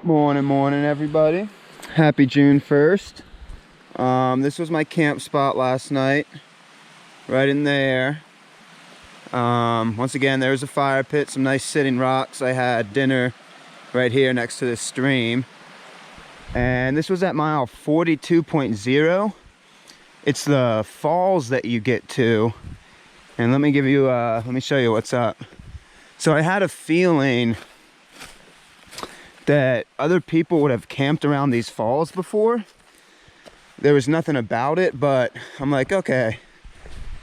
Morning everybody. Happy June 1st. This was my camp spot last night, right in there. Once again, there was a fire pit, some nice sitting rocks. I had dinner right here next to this stream, and this was at mile 42.0. It's the falls that you get to, and let me show you what's up. So I had a feeling that other people would have camped around these falls before. There was nothing about it, but I'm like, okay,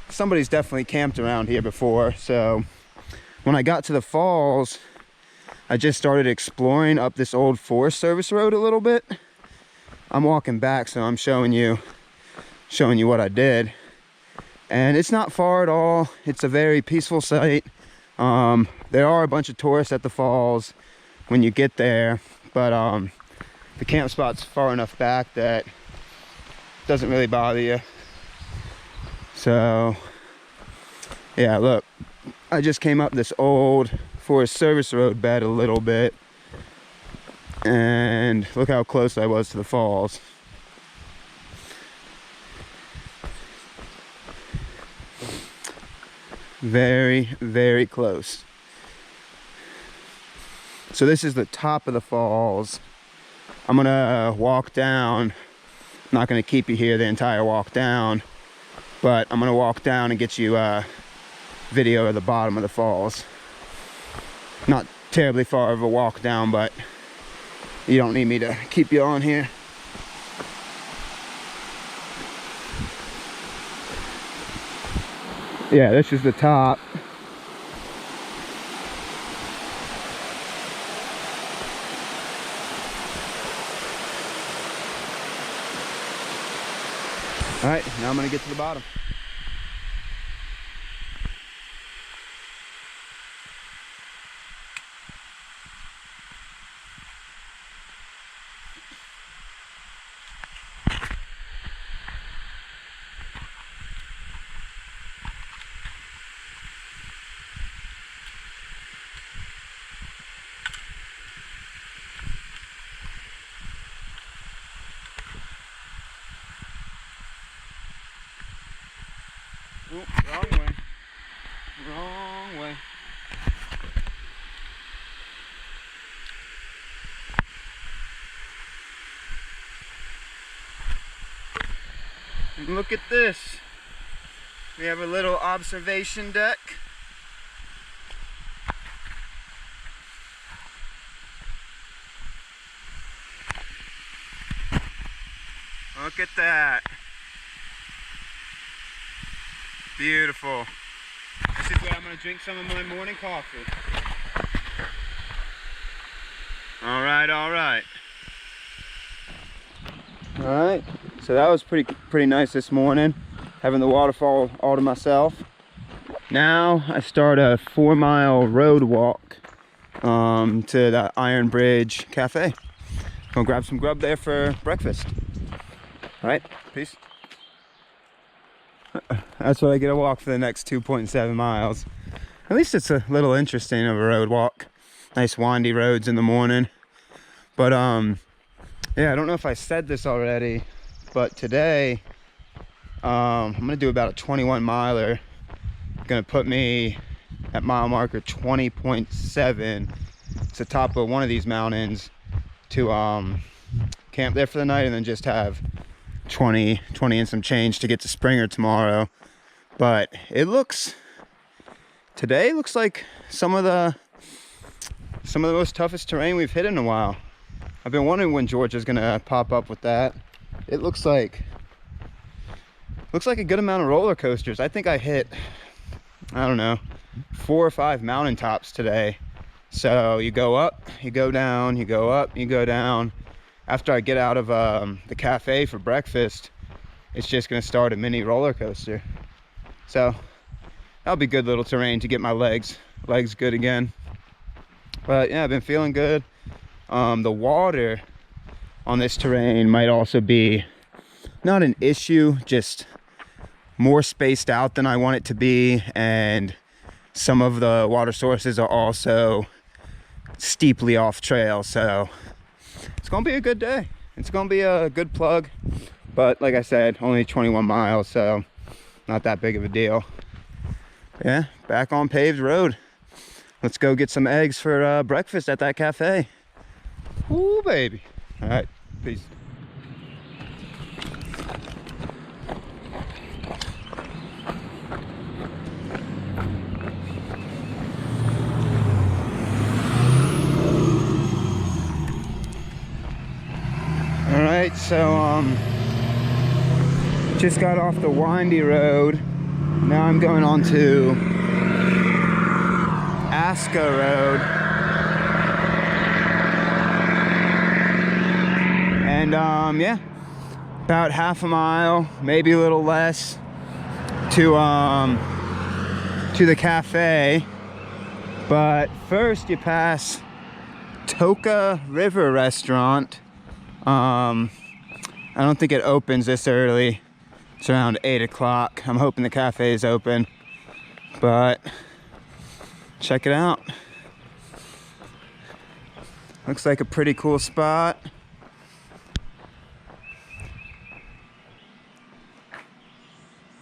somebody's definitely camped around here before. So when I got to the falls, I just started exploring up this old Forest Service road a little bit. I'm walking back, so I'm showing you what I did. And it's not far at all. It's a very peaceful site. There are a bunch of tourists at the falls when you get there, but the camp spot's far enough back that it doesn't really bother you. So yeah, look, I just came up this old Forest Service road bed a little bit, and look how close I was to the falls. Very, very close. So this is the top of the falls. I'm gonna walk down. I'm not gonna keep you here the entire walk down, but I'm gonna walk down and get you a video of the bottom of the falls. Not terribly far of a walk down, but you don't need me to keep you on here. Yeah, this is the top. All right, now I'm gonna get to the bottom. Oop, wrong way. Wrong way. And look at this. We have a little observation deck. Look at that. Beautiful. This is where I'm going to drink some of my morning coffee. All right, all right. All right, so that was pretty nice this morning, having the waterfall all to myself. Now I start a 4-mile road walk to the Iron Bridge Cafe. Gonna grab some grub there for breakfast. All right, peace. That's what I get to walk for the next 2.7 miles. At least it's a little interesting of a road walk. Nice windy roads in the morning. But yeah, I don't know if I said this already, but today I'm gonna do about a 21 miler. Gonna put me at mile marker 20.7. It's the top of one of these mountains to camp there for the night, and then just have 20 and some change to get to Springer tomorrow. But today looks like some of the most toughest terrain we've hit in a while. I've been wondering when Georgia's gonna pop up with that. It looks like a good amount of roller coasters. I think I hit, I don't know, 4 or 5 mountaintops today. So you go up, you go down, you go up, you go down. After I get out of the cafe for breakfast, it's just gonna start a mini roller coaster. So that'll be good little terrain to get my legs good again. But yeah, I've been feeling good. The water on this terrain might also be not an issue, just more spaced out than I want it to be, and some of the water sources are also steeply off trail, so it's gonna be a good day. It's gonna be a good plug, but like I said, only 21 miles, so not that big of a deal. Yeah, back on paved road. Let's go get some eggs for breakfast at that cafe. Ooh, baby. All right, peace. All right, so just got off the windy road. Now I'm going on to Aska Road. And yeah, about half a mile, maybe a little less, to the cafe. But first you pass Toka River Restaurant. I don't think it opens this early. It's around 8 o'clock. I'm hoping the cafe is open, but check it out. Looks like a pretty cool spot.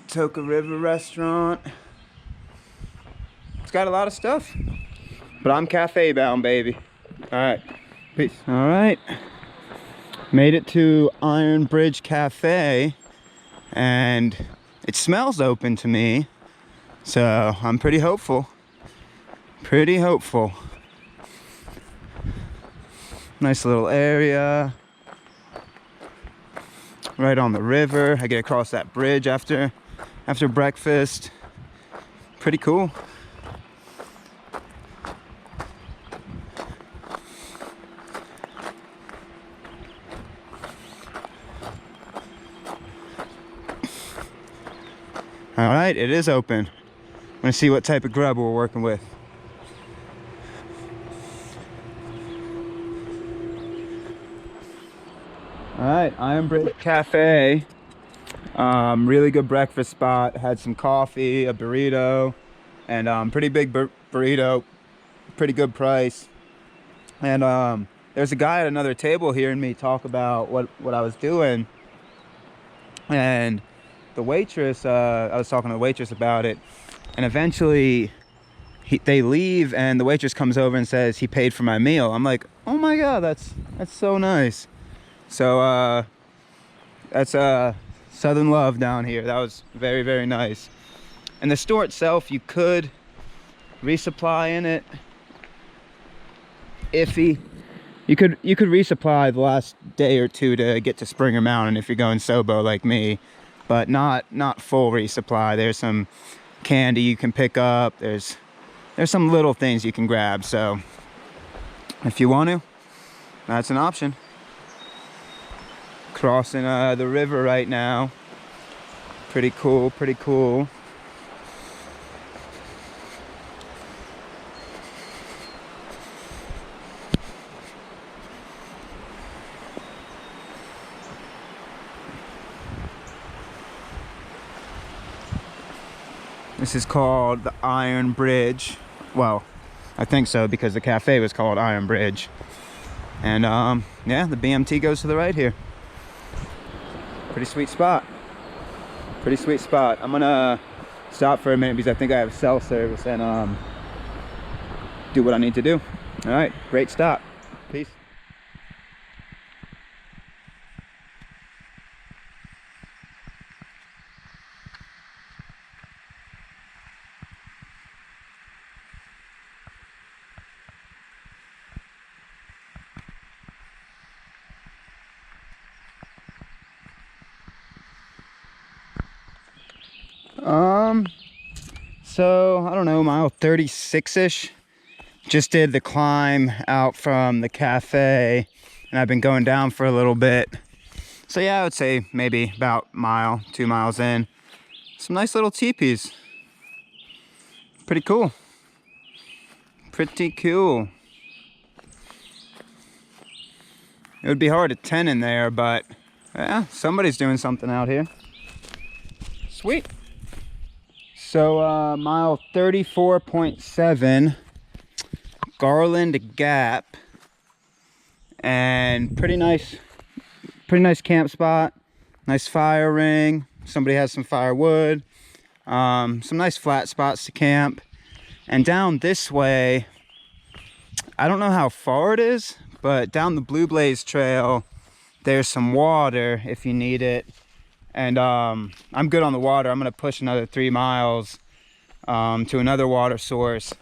Toka River Restaurant. It's got a lot of stuff, but I'm cafe bound, baby. All right, peace. All right. Made it to Iron Bridge Cafe, and it smells open to me, so I'm pretty hopeful. Pretty hopeful. Nice little area. Right on the river. I get across that bridge after breakfast. Pretty cool. All right, it is open. I'm gonna see what type of grub we're working with. All right, Iron Bridge Cafe. Really good breakfast spot. Had some coffee, a burrito, and pretty big burrito, pretty good price. And there's a guy at another table hearing me talk about what I was doing, and the waitress, I was talking to the waitress about it, and eventually they leave and the waitress comes over and says he paid for my meal. I'm like, oh my god, that's so nice. So that's Southern love down here. That was very, very nice. And the store itself, you could resupply in it. Iffy. You could resupply the last day or two to get to Springer Mountain if you're going Sobo like me, but not full resupply. There's some candy you can pick up. There's some little things you can grab. So if you want to, that's an option. Crossing the river right now. Pretty cool, pretty cool. This is called the Iron Bridge. Well, I think so because the cafe was called Iron Bridge. And yeah, the BMT goes to the right here. Pretty sweet spot. Pretty sweet spot. I'm gonna stop for a minute because I think I have cell service and do what I need to do. All right, great stop. Peace. So I don't know, mile 36-ish. Just did the climb out from the cafe, and I've been going down for a little bit. So yeah, I would say maybe about mile, 2 miles in. Some nice little teepees. Pretty cool. Pretty cool. It would be hard to tent in there, but yeah, somebody's doing something out here. Sweet. So mile 34.7, Garland Gap, and pretty nice camp spot. Nice fire ring. Somebody has some firewood. Some nice flat spots to camp. And down this way, I don't know how far it is, but down the Blue Blaze Trail, there's some water if you need it. And I'm good on the water. I'm gonna push another 3 miles to another water source.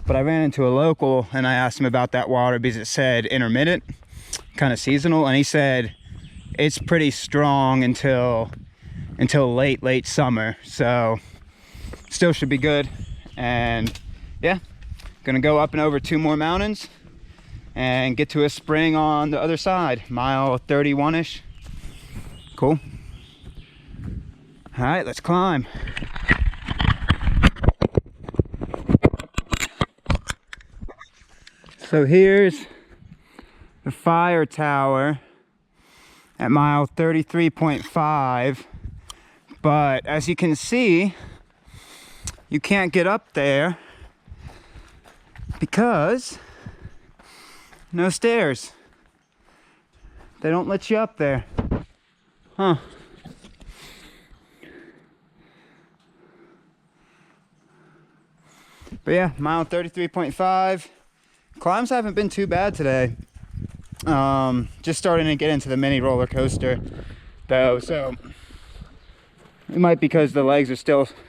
But I ran into a local and I asked him about that water because it said intermittent, kind of seasonal, and he said it's pretty strong until late summer. So still should be good. And yeah, gonna go up and over 2 more mountains and get to a spring on the other side, mile 31-ish. Cool. All right, let's climb. So here's the fire tower at mile 33.5, but as you can see, you can't get up there because no stairs. They don't let you up there. Huh. But yeah, mile 33.5. Climbs haven't been too bad today. Just starting to get into the mini roller coaster though, so it might be because the legs are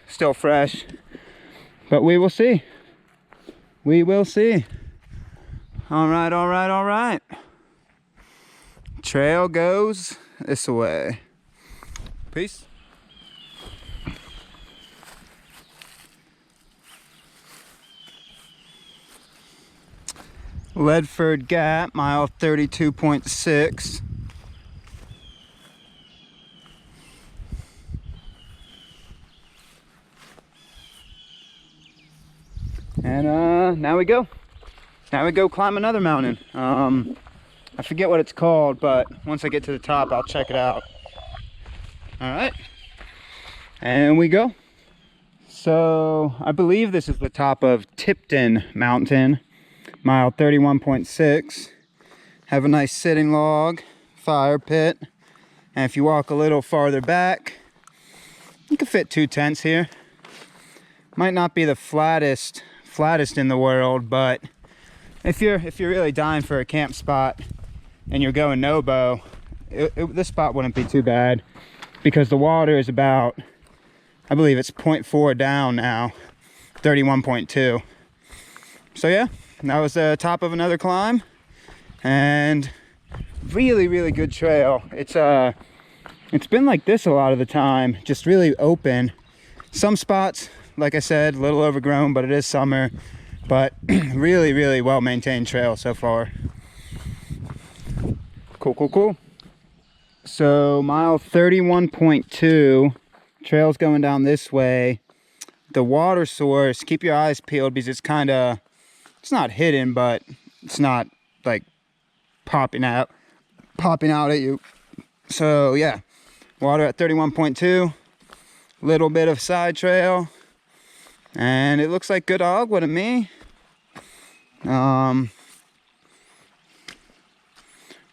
still fresh, but we will see. We will see. All right. Trail goes this way. Peace. Ledford Gap, mile 32.6. And now we go climb another mountain. I forget what it's called, but once I get to the top, I'll check it out. All right, and we go. So I believe this is the top of Tipton Mountain, mile 31.6. Have a nice sitting log, fire pit, and if you walk a little farther back, you can fit 2 tents here. Might not be the flattest in the world, but if you're really dying for a camp spot and you're going no-bow, this spot wouldn't be too bad because the water is about, I believe it's 0.4 down now, 31.2. So yeah, that was the top of another climb, and really good trail. It's been like this a lot of the time, just really open. Some spots, like I said, a little overgrown, but it is summer. But really well maintained trail so far. Cool. So mile 31.2, trail's going down this way. The water source, keep your eyes peeled because it's not hidden, but it's not like popping out at you. So yeah, water at 31.2, little bit of side trail. And it looks like good agua to me.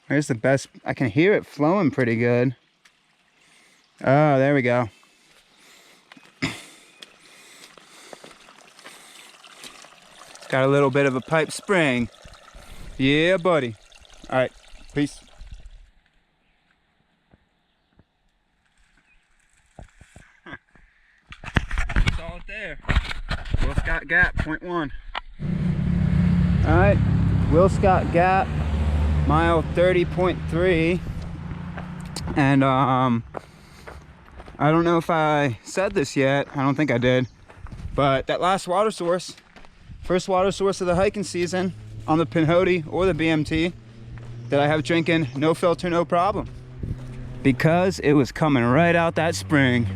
Where's the best? I can hear it flowing pretty good. Oh, there we go. Got a little bit of a pipe spring. Yeah, buddy. All right, peace. Saw it there. Will Scott Gap, 0.1. All right, Will Scott Gap, mile 30.3. And I don't know if I said this yet. I don't think I did. But that last water source, first water source of the hiking season on the Pinhoti or the BMT that I have drinking, no filter, no problem. Because it was coming right out that spring.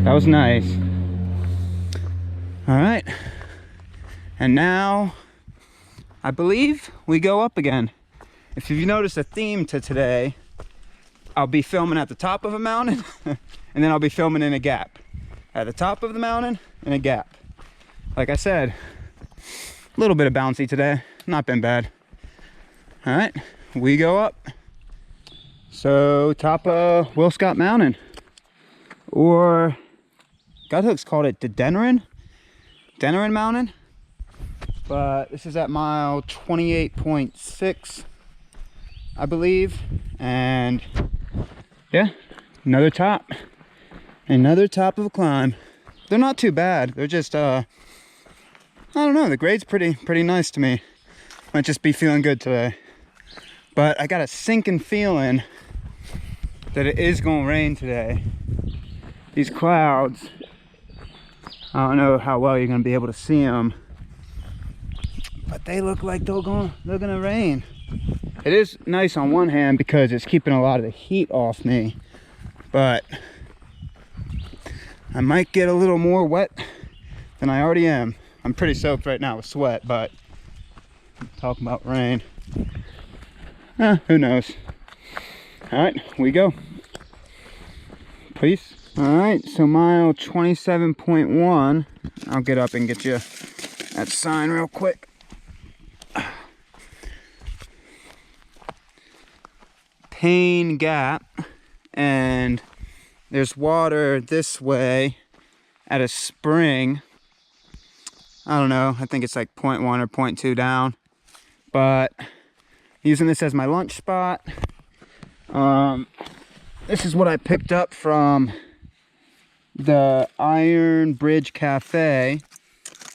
That was nice. All right, and now I believe we go up again. If you've noticed a theme to today, I'll be filming at the top of a mountain and then I'll be filming in a gap. At the top of the mountain, in a gap. Like I said, a little bit of bouncy today, not been bad. All right, we go up. So top of Will Scott Mountain, or Guthook's called it the Denerin Mountain, but this is at mile 28.6, I believe. And yeah, another top of a climb. They're not too bad. They're just I don't know, the grade's pretty nice to me. Might just be feeling good today, but I got a sinking feeling that it is gonna rain today. These clouds, I don't know how well you're gonna be able to see them, but they look like they're gonna rain. It is nice on one hand because it's keeping a lot of the heat off me, but I might get a little more wet than I already am. I'm pretty soaked right now with sweat, but talking about rain, who knows. All right, we go. Peace. All right, so mile 27.1. I'll get up and get you that sign real quick. Payne Gap, and there's water this way at a spring. I don't know, I think it's like 0.1 or 0.2 down, but using this as my lunch spot. This is what I picked up from the Iron Bridge Cafe,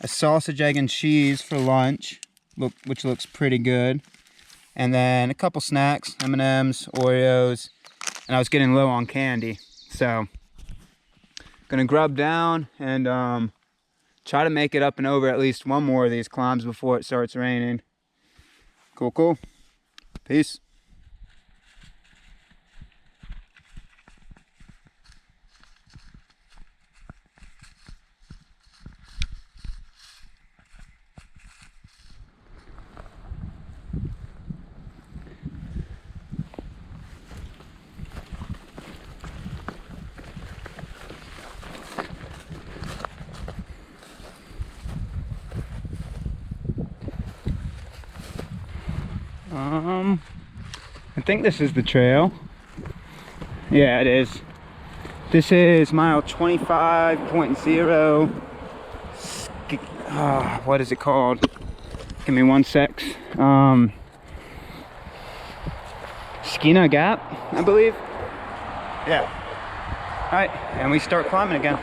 a sausage, egg, and cheese for lunch, which looks pretty good, and then a couple snacks, M&Ms, Oreos, and I was getting low on candy, so gonna grub down and try to make it up and over at least one more of these climbs before it starts raining. Cool. Peace. I think this is the trail. Yeah, it is. This is mile 25.0. What is it called? Give me one sec. Skeena Gap, I believe. Yeah. All right, and we start climbing again.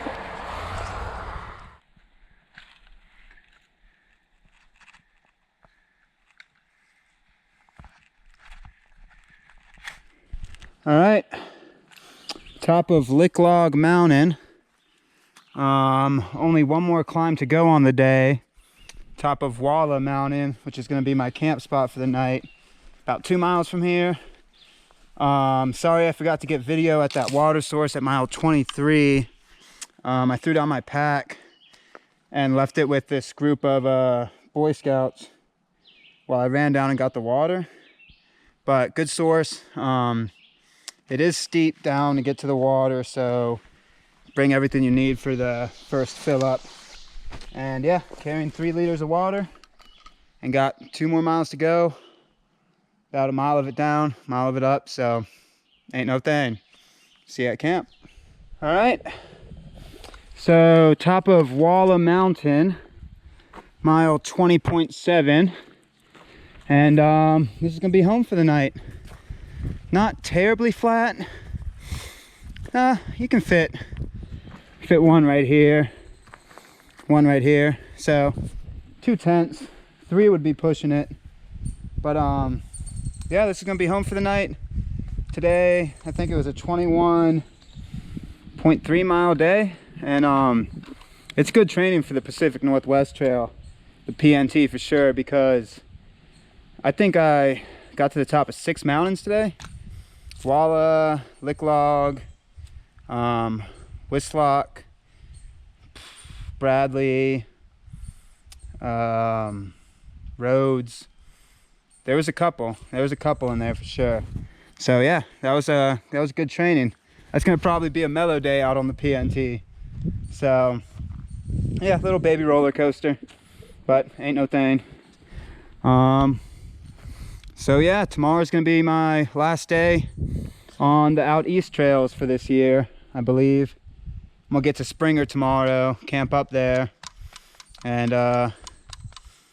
All right, top of Kalilog Mountain. Only one more climb to go on the day. Top of Walla Mountain, which is going to be my camp spot for the night. About 2 miles from here. Sorry I forgot to get video at that water source at mile 23. I threw down my pack and left it with this group of Boy Scouts while I ran down and got the water. But good source. It is steep down to get to the water, so bring everything you need for the first fill up. And yeah, carrying 3 liters of water, and got 2 more miles to go. About a mile of it down, mile of it up, so ain't no thing. See you at camp. All right, so top of Walla Mountain, mile 20.7, and this is gonna be home for the night. Not terribly flat. You can fit one right here, one right here. So 2 tents, 3 would be pushing it. But yeah, this is gonna be home for the night. Today, I think it was a 21.3 mile day, and it's good training for the Pacific Northwest Trail, the PNT for sure, because I think I got to the top of 6 mountains today. Walla, Kalilog, Wistlock, Bradley, Rhodes. There was a couple in there for sure. So yeah, that was good training. That's gonna probably be a mellow day out on the PNT. So yeah, little baby roller coaster, but ain't no thing. So yeah, tomorrow's gonna be my last day on the out east trails for this year, I believe. I'm gonna get to Springer tomorrow, camp up there, and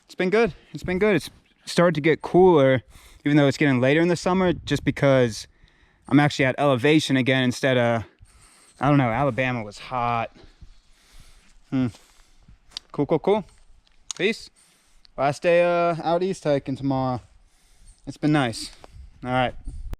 it's been good. It's been good. It's started to get cooler, even though it's getting later in the summer, just because I'm actually at elevation again instead of, I don't know, Alabama was hot. Cool. Peace. Last day out east hiking tomorrow. It's been nice. All right.